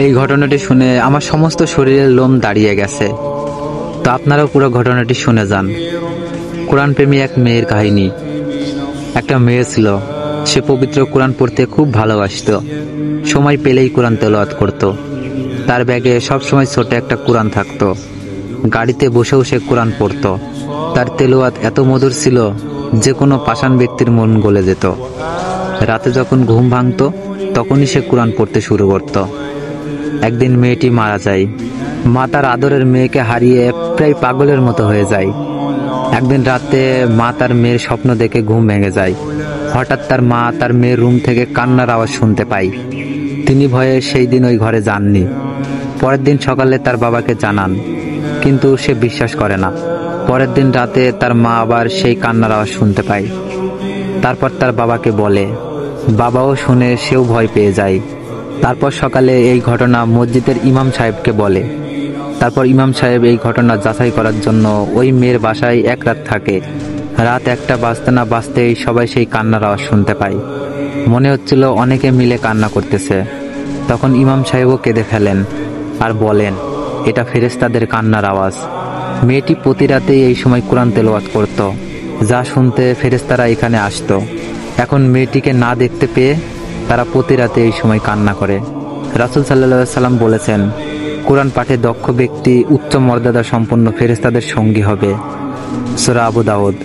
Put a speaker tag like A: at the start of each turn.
A: এই ঘটনাটি শুনে আমার সমস্ত শরীরের লোম দাঁড়িয়ে গেছে। তো আপনারাও পুরো ঘটনাটি শুনে যান। কোরআন প্রেমী এক মেয়ের কাহিনী। একটা মেয়ে ছিল, সে পবিত্র কোরআন পড়তে খুব ভালোবাসতো। সময় পেলেই কোরআন তেলাওয়াত করত। তার ব্যাগে সবসময় ছোট একটা কোরআন থাকতো। গাড়িতে বসেও সে কোরআন পড়ত। তার তেলাওয়াত এত মধুর ছিল যে কোনো পাষাণ ব্যক্তির মন গলে যেত। রাতে যখন ঘুম ভাঙতো তখনই সে কোরআন পড়তে শুরু করত। একদিন মেয়েটি মারা যায়। মা তার আদরের মেয়েকে হারিয়ে প্রায় পাগলের মতো হয়ে যায়। একদিন রাতে মা তার মেয়ের স্বপ্ন দেখে ঘুম ভেঙে যায়। হঠাৎ তার মা তার মেয়ের রুম থেকে কান্নার আওয়াজ শুনতে পায়। তিনি ভয়ে সেই দিন ওই ঘরে যাননি। পরের দিন সকালে তার বাবাকে জানান, কিন্তু সে বিশ্বাস করে না। পরের দিন রাতে তার মা আবার সেই কান্নার আওয়াজ শুনতে পায়। তারপর তার বাবাকে বলে, বাবাও শুনে সেও ভয় পেয়ে যায়। তারপর সকালে এই ঘটনা মসজিদের ইমাম সাহেবকে বলে। তারপর ইমাম সাহেব এই ঘটনা যাচাই করার জন্য ওই মেয়ের বাসায় এক রাত থাকে। রাত 1টা বাজতে না বাজতেই সবাই সেই কান্নার আওয়াজ শুনতে পায়। মনে হচ্ছিল অনেকে মিলে কান্না করতেছে। তখন ইমাম সাহেবও কেঁদে ফেলেন আর বলেন, এটা ফেরেশতাদের কান্নার আওয়াজ। মেয়েটি প্রতি রাতেই এই সময় কোরআন তেলাওয়াত করত, যা শুনতে ফেরেশতারা এখানে আসতো। এখন মেয়েটিকে না দেখতে পেয়ে তারা প্রতি রাতে এই সময় কান্না করে। রাসূল সাল্লাল্লাহু আলাইহি সাল্লাম বলেছেন, কোরআন পাঠে দক্ষ ব্যক্তি উচ্চ মর্যাদা সম্পন্ন ফেরেশতাদের সঙ্গী হবে। সূরা আবু দাউদ।